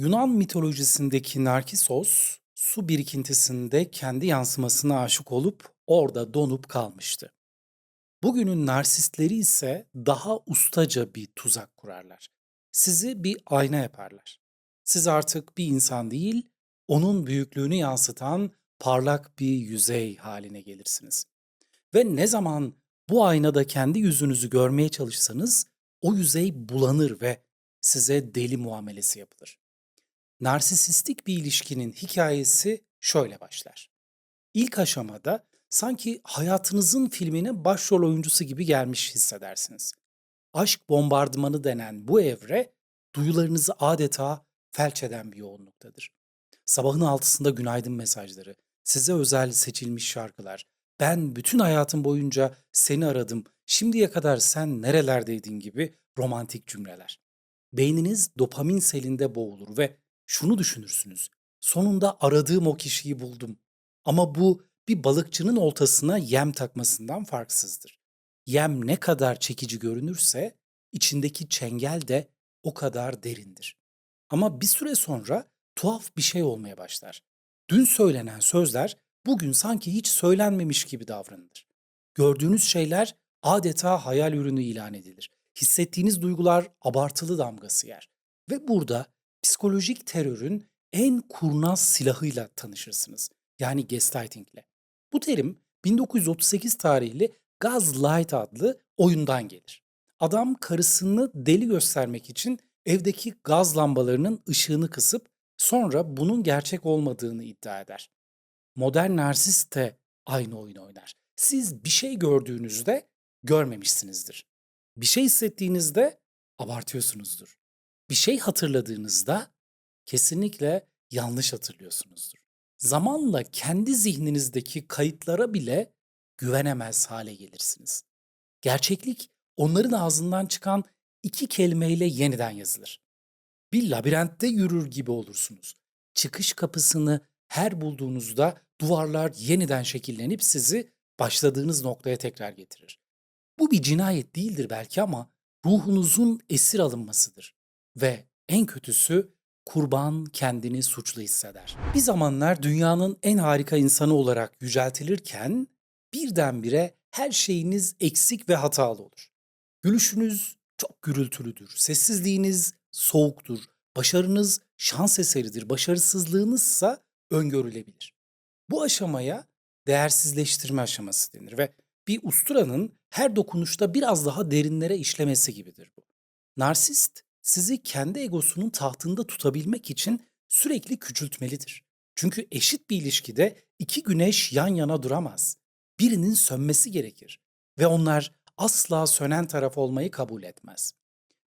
Yunan mitolojisindeki Narkisos, su birikintisinde kendi yansımasına aşık olup orada donup kalmıştı. Bugünün narsistleri ise daha ustaca bir tuzak kurarlar. Sizi bir ayna yaparlar. Siz artık bir insan değil, onun büyüklüğünü yansıtan parlak bir yüzey haline gelirsiniz. Ve ne zaman bu aynada kendi yüzünüzü görmeye çalışsanız, o yüzey bulanır ve size deli muamelesi yapılır. Narsisistik bir ilişkinin hikayesi şöyle başlar. İlk aşamada sanki hayatınızın filmine başrol oyuncusu gibi gelmiş hissedersiniz. Aşk bombardımanı denen bu evre duyularınızı adeta felç eden bir yoğunluktadır. Sabahın altısında günaydın mesajları, size özel seçilmiş şarkılar, ben bütün hayatım boyunca seni aradım, şimdiye kadar sen nerelerdeydin gibi romantik cümleler. Beyniniz dopamin selinde boğulur ve şunu düşünürsünüz. Sonunda aradığım o kişiyi buldum. Ama bu bir balıkçının oltasına yem takmasından farksızdır. Yem ne kadar çekici görünürse içindeki çengel de o kadar derindir. Ama bir süre sonra tuhaf bir şey olmaya başlar. Dün söylenen sözler bugün sanki hiç söylenmemiş gibi davranılır. Gördüğünüz şeyler adeta hayal ürünü ilan edilir. Hissettiğiniz duygular abartılı damgası yer. Ve burada psikolojik terörün en kurnaz silahıyla tanışırsınız. Yani gaslightingle. Bu terim 1938 tarihli Gaslight adlı oyundan gelir. Adam karısını deli göstermek için evdeki gaz lambalarının ışığını kısıp sonra bunun gerçek olmadığını iddia eder. Modern narsist de aynı oyunu oynar. Siz bir şey gördüğünüzde görmemişsinizdir. Bir şey hissettiğinizde abartıyorsunuzdur. Bir şey hatırladığınızda kesinlikle yanlış hatırlıyorsunuzdur. Zamanla kendi zihninizdeki kayıtlara bile güvenemez hale gelirsiniz. Gerçeklik onların ağzından çıkan iki kelimeyle yeniden yazılır. Bir labirentte yürür gibi olursunuz. Çıkış kapısını her bulduğunuzda duvarlar yeniden şekillenip sizi başladığınız noktaya tekrar getirir. Bu bir cinayet değildir belki ama ruhunuzun esir alınmasıdır. Ve en kötüsü kurban kendini suçlu hisseder. Bir zamanlar dünyanın en harika insanı olarak yüceltilirken birdenbire her şeyiniz eksik ve hatalı olur. Gülüşünüz çok gürültülüdür, sessizliğiniz soğuktur, başarınız şans eseridir, başarısızlığınızsa öngörülebilir. Bu aşamaya değersizleştirme aşaması denir ve bir usturanın her dokunuşta biraz daha derinlere işlemesi gibidir bu. Narsist sizi kendi egosunun tahtında tutabilmek için sürekli küçültmelidir. Çünkü eşit bir ilişkide iki güneş yan yana duramaz. Birinin sönmesi gerekir ve onlar asla sönen taraf olmayı kabul etmez.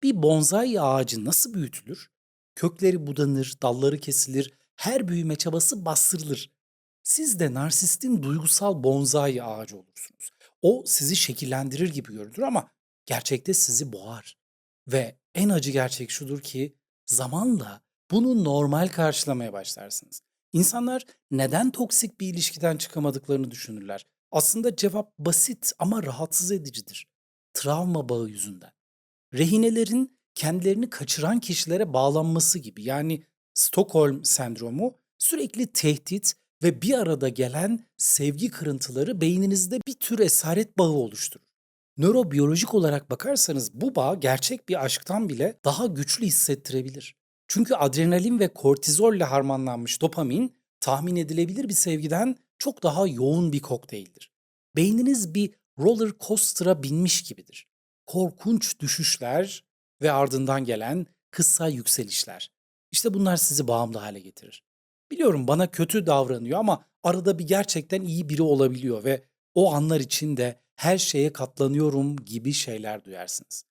Bir bonsai ağacı nasıl büyütülür? Kökleri budanır, dalları kesilir, her büyüme çabası bastırılır. Siz de narsistin duygusal bonsai ağacı olursunuz. O sizi şekillendirir gibi görünür ama gerçekte sizi boğar. Ve en acı gerçek şudur ki zamanla bunu normal karşılamaya başlarsınız. İnsanlar neden toksik bir ilişkiden çıkamadıklarını düşünürler. Aslında cevap basit ama rahatsız edicidir. Travma bağı yüzünden. Rehinelerin kendilerini kaçıran kişilere bağlanması gibi, yani Stockholm sendromu sürekli tehdit ve bir arada gelen sevgi kırıntıları beyninizde bir tür esaret bağı oluşturur. Nörobiyolojik olarak bakarsanız bu bağ gerçek bir aşktan bile daha güçlü hissettirebilir. Çünkü adrenalin ve kortizolle harmanlanmış dopamin tahmin edilebilir bir sevgiden çok daha yoğun bir kokteyldir. Beyniniz bir roller coaster'a binmiş gibidir. Korkunç düşüşler ve ardından gelen kısa yükselişler. İşte bunlar sizi bağımlı hale getirir. Biliyorum bana kötü davranıyor ama arada bir gerçekten iyi biri olabiliyor ve o anlar için de her şeye katlanıyorum gibi şeyler duyarsınız.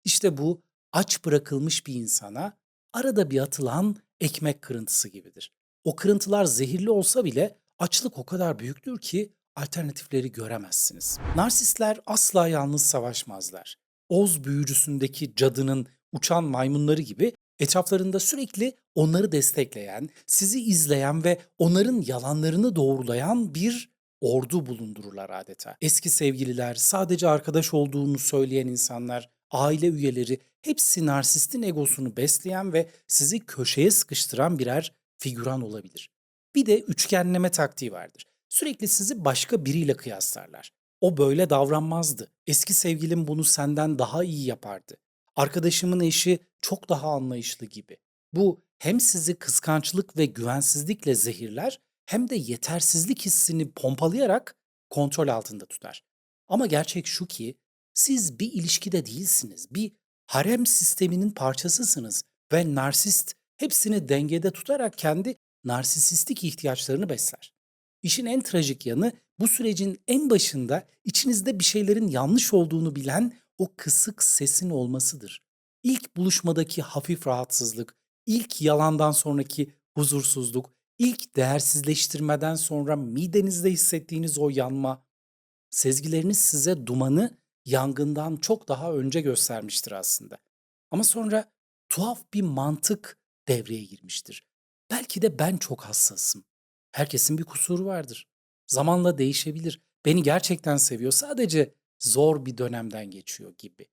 İşte bu aç bırakılmış bir insana arada bir atılan ekmek kırıntısı gibidir. O kırıntılar zehirli olsa bile açlık o kadar büyüktür ki alternatifleri göremezsiniz. Narsistler asla yalnız savaşmazlar. Oz büyücüsündeki cadının uçan maymunları gibi etraflarında sürekli onları destekleyen, sizi izleyen ve onların yalanlarını doğrulayan bir ordu bulundururlar adeta. Eski sevgililer, sadece arkadaş olduğunu söyleyen insanlar, aile üyeleri hepsi narsistin egosunu besleyen ve sizi köşeye sıkıştıran birer figüran olabilir. Bir de üçgenleme taktiği vardır. Sürekli sizi başka biriyle kıyaslarlar. O böyle davranmazdı. Eski sevgilim bunu senden daha iyi yapardı. Arkadaşımın eşi çok daha anlayışlı gibi. Bu hem sizi kıskançlık ve güvensizlikle zehirler hem de yetersizlik hissini pompalayarak kontrol altında tutar. Ama gerçek şu ki siz bir ilişkide değilsiniz. Bir harem sisteminin parçasısınız ve narsist hepsini dengede tutarak kendi narsisistik ihtiyaçlarını besler. İşin en trajik yanı bu sürecin en başında içinizde bir şeylerin yanlış olduğunu bilen o kısık sesin olmasıdır. İlk buluşmadaki hafif rahatsızlık, ilk yalandan sonraki huzursuzluk, ilk değersizleştirmeden sonra midenizde hissettiğiniz o yanma, sezgileriniz size dumanı yangından çok daha önce göstermiştir aslında. Ama sonra tuhaf bir mantık devreye girmiştir. Belki de ben çok hassasım. Herkesin bir kusuru vardır. Zamanla değişebilir. Beni gerçekten seviyor. Sadece zor bir dönemden geçiyor gibi.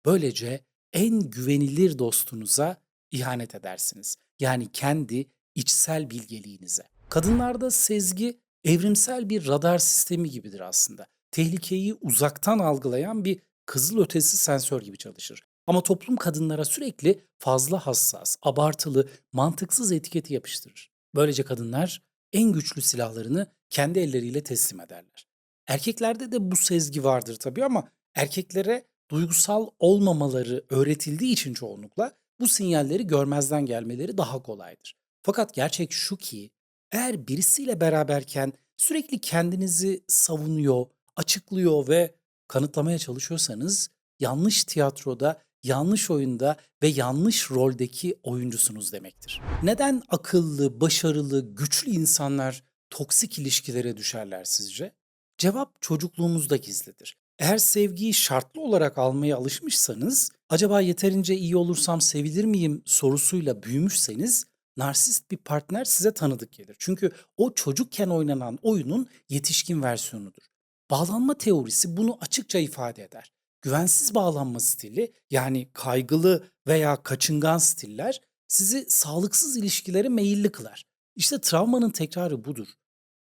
Böylece en güvenilir dostunuza ihanet edersiniz. Yani kendi içsel bilgeliğinize. Kadınlarda sezgi evrimsel bir radar sistemi gibidir aslında. Tehlikeyi uzaktan algılayan bir kızılötesi sensör gibi çalışır. Ama toplum kadınlara sürekli fazla hassas, abartılı, mantıksız etiketi yapıştırır. Böylece kadınlar en güçlü silahlarını kendi elleriyle teslim ederler. Erkeklerde de bu sezgi vardır tabii ama erkeklere duygusal olmamaları öğretildiği için çoğunlukla bu sinyalleri görmezden gelmeleri daha kolaydır. Fakat gerçek şu ki eğer birisiyle beraberken sürekli kendinizi savunuyor, açıklıyor ve kanıtlamaya çalışıyorsanız yanlış tiyatroda, yanlış oyunda ve yanlış roldeki oyuncusunuz demektir. Neden akıllı, başarılı, güçlü insanlar toksik ilişkilere düşerler sizce? Cevap çocukluğumuzda gizlidir. Eğer sevgiyi şartlı olarak almaya alışmışsanız, acaba yeterince iyi olursam sevilir miyim sorusuyla büyümüşseniz, narsist bir partner size tanıdık gelir. Çünkü o çocukken oynanan oyunun yetişkin versiyonudur. Bağlanma teorisi bunu açıkça ifade eder. Güvensiz bağlanma stili, yani kaygılı veya kaçıngan stiller sizi sağlıksız ilişkilere meyilli kılar. İşte travmanın tekrarı budur.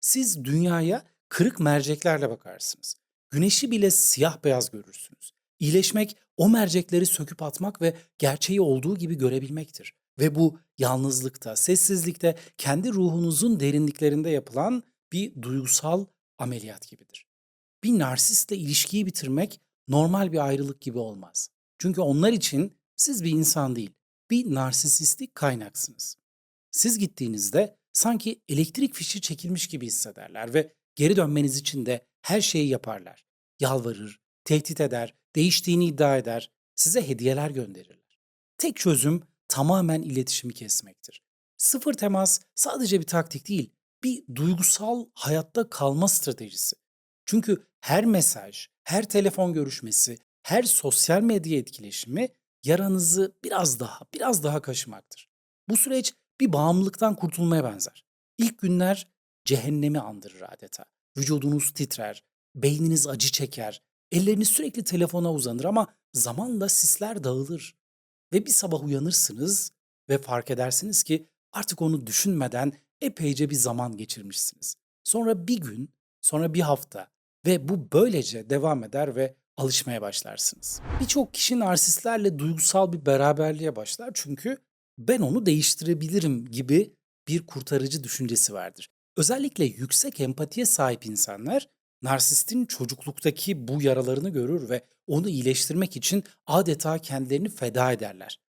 Siz dünyaya kırık merceklerle bakarsınız. Güneşi bile siyah beyaz görürsünüz. İyileşmek o mercekleri söküp atmak ve gerçeği olduğu gibi görebilmektir. Ve bu yalnızlıkta, sessizlikte, kendi ruhunuzun derinliklerinde yapılan bir duygusal ameliyat gibidir. Bir narsistle ilişkiyi bitirmek normal bir ayrılık gibi olmaz. Çünkü onlar için siz bir insan değil, bir narsisistik kaynaksınız. Siz gittiğinizde sanki elektrik fişi çekilmiş gibi hissederler ve geri dönmeniz için de her şeyi yaparlar. Yalvarır, tehdit eder, değiştiğini iddia eder, size hediyeler gönderirler. Tek çözüm tamamen iletişimi kesmektir. Sıfır temas sadece bir taktik değil, bir duygusal hayatta kalma stratejisi. Çünkü her mesaj, her telefon görüşmesi, her sosyal medya etkileşimi yaranızı biraz daha kaşımaktır. Bu süreç bir bağımlılıktan kurtulmaya benzer. İlk günler cehennemi andırır adeta. Vücudunuz titrer, beyniniz acı çeker, elleriniz sürekli telefona uzanır ama zamanla sisler dağılır. Ve bir sabah uyanırsınız ve fark edersiniz ki artık onu düşünmeden epeyce bir zaman geçirmişsiniz. Sonra bir gün, sonra bir hafta ve bu böylece devam eder ve alışmaya başlarsınız. Birçok kişi narsistlerle duygusal bir beraberliğe başlar çünkü ben onu değiştirebilirim gibi bir kurtarıcı düşüncesi vardır. Özellikle yüksek empatiye sahip insanlar narsistin çocukluktaki bu yaralarını görür ve onu iyileştirmek için adeta kendilerini feda ederler.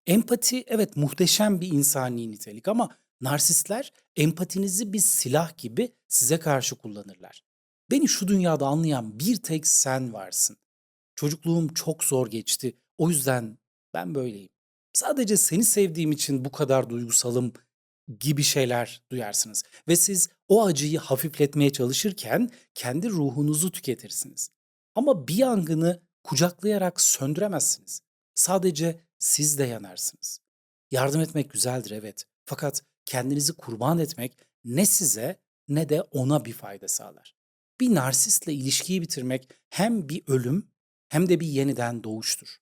Empati evet muhteşem bir insani nitelik ama narsistler empatinizi bir silah gibi size karşı kullanırlar. Beni şu dünyada anlayan bir tek sen varsın. Çocukluğum çok zor geçti. O yüzden ben böyleyim. Sadece seni sevdiğim için bu kadar duygusalım gibi şeyler duyarsınız ve siz o acıyı hafifletmeye çalışırken kendi ruhunuzu tüketirsiniz. Ama bir yangını kucaklayarak söndüremezsiniz. Sadece siz de yanarsınız. Yardım etmek güzeldir evet. Fakat kendinizi kurban etmek ne size ne de ona bir fayda sağlar. Bir narsistle ilişkiyi bitirmek hem bir ölüm hem de bir yeniden doğuştur.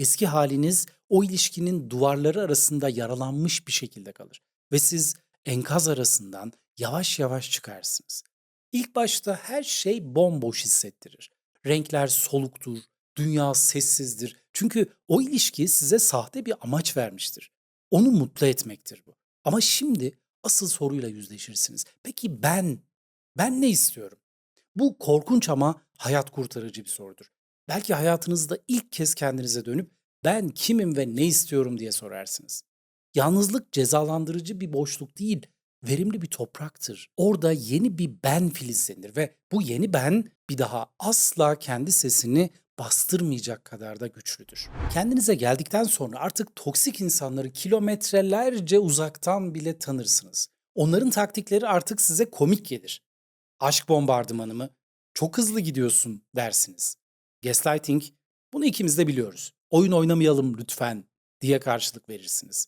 Eski haliniz o ilişkinin duvarları arasında yaralanmış bir şekilde kalır ve siz enkaz arasından yavaş yavaş çıkarsınız. İlk başta her şey bomboş hissettirir. Renkler soluktur, dünya sessizdir. Çünkü o ilişki size sahte bir amaç vermiştir. Onu mutlu etmektir bu. Ama şimdi asıl soruyla yüzleşirsiniz. Peki ben ne istiyorum? Bu korkunç ama hayat kurtarıcı bir sorudur. Belki hayatınızda ilk kez kendinize dönüp ben kimim ve ne istiyorum diye sorarsınız. Yalnızlık cezalandırıcı bir boşluk değil, verimli bir topraktır. Orada yeni bir ben filizlenir ve bu yeni ben bir daha asla kendi sesini bastırmayacak kadar da güçlüdür. Kendinize geldikten sonra artık toksik insanları kilometrelerce uzaktan bile tanırsınız. Onların taktikleri artık size komik gelir. Aşk bombardımanı mı? Çok hızlı gidiyorsun dersiniz. Gaslighting, bunu ikimiz de biliyoruz. Oyun oynamayalım lütfen diye karşılık verirsiniz.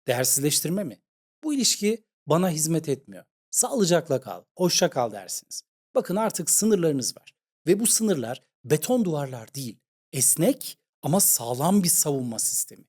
Değersizleştirme mi? Bu ilişki bana hizmet etmiyor. Sağlıcakla kal, hoşça kal dersiniz. Bakın artık sınırlarınız var. Ve bu sınırlar beton duvarlar değil, esnek ama sağlam bir savunma sistemi.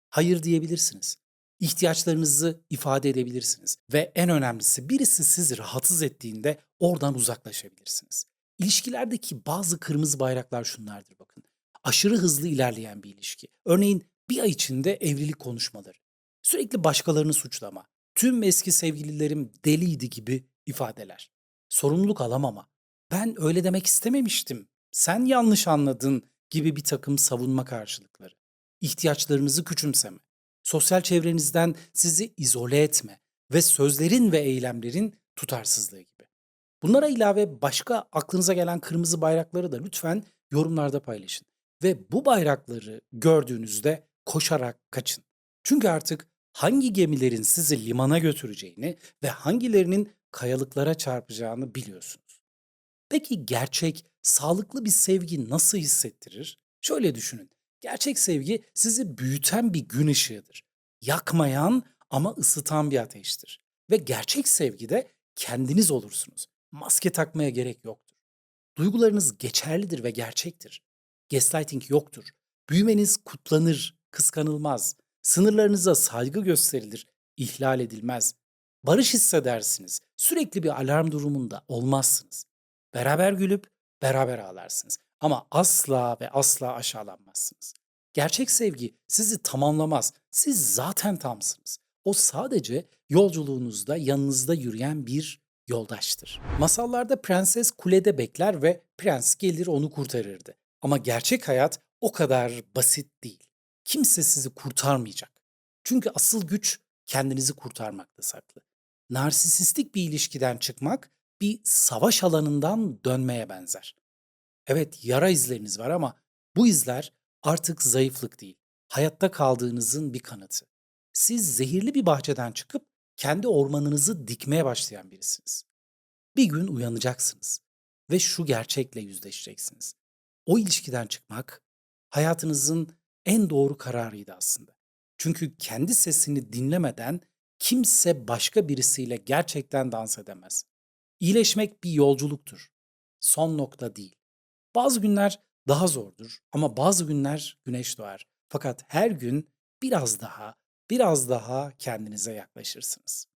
Hayır diyebilirsiniz. İhtiyaçlarınızı ifade edebilirsiniz ve en önemlisi birisi sizi rahatsız ettiğinde oradan uzaklaşabilirsiniz. İlişkilerdeki bazı kırmızı bayraklar şunlardır bakın. Aşırı hızlı ilerleyen bir ilişki. Örneğin bir ay içinde evlilik konuşmaları. Sürekli başkalarını suçlama. Tüm eski sevgililerim deliydi gibi ifadeler. Sorumluluk alamama. Ben öyle demek istememiştim. Sen yanlış anladın gibi bir takım savunma karşılıkları. İhtiyaçlarınızı küçümseme, sosyal çevrenizden sizi izole etme ve sözlerin ve eylemlerin tutarsızlığı gibi. Bunlara ilave başka aklınıza gelen kırmızı bayrakları da lütfen yorumlarda paylaşın. Ve bu bayrakları gördüğünüzde koşarak kaçın. Çünkü artık hangi gemilerin sizi limana götüreceğini ve hangilerinin kayalıklara çarpacağını biliyorsunuz. Peki gerçek, sağlıklı bir sevgi nasıl hissettirir? Şöyle düşünün. Gerçek sevgi sizi büyüten bir gün ışığıdır. Yakmayan ama ısıtan bir ateştir. Ve gerçek sevgide kendiniz olursunuz. Maske takmaya gerek yoktur. Duygularınız geçerlidir ve gerçektir. Gaslighting yoktur. Büyümeniz kutlanır, kıskanılmaz. Sınırlarınıza saygı gösterilir, ihlal edilmez. Barış hissedersiniz. Sürekli bir alarm durumunda olmazsınız. Beraber gülüp beraber ağlarsınız. Ama asla ve asla aşağılanmazsınız. Gerçek sevgi sizi tamamlamaz. Siz zaten tamsınız. O sadece yolculuğunuzda yanınızda yürüyen bir yoldaştır. Masallarda prenses kulede bekler ve prens gelir onu kurtarırdı. Ama gerçek hayat o kadar basit değil. Kimse sizi kurtarmayacak. Çünkü asıl güç kendinizi kurtarmakta saklı. Narsisistik bir ilişkiden çıkmak bir savaş alanından dönmeye benzer. Evet, yara izleriniz var ama bu izler artık zayıflık değil, hayatta kaldığınızın bir kanıtı. Siz zehirli bir bahçeden çıkıp kendi ormanınızı dikmeye başlayan birisiniz. Bir gün uyanacaksınız ve şu gerçekle yüzleşeceksiniz. O ilişkiden çıkmak hayatınızın en doğru kararıydı aslında. Çünkü kendi sesini dinlemeden kimse başka birisiyle gerçekten dans edemez. İyileşmek bir yolculuktur. Son nokta değil. Bazı günler daha zordur ama bazı günler güneş doğar. Fakat her gün biraz daha, biraz daha kendinize yaklaşırsınız.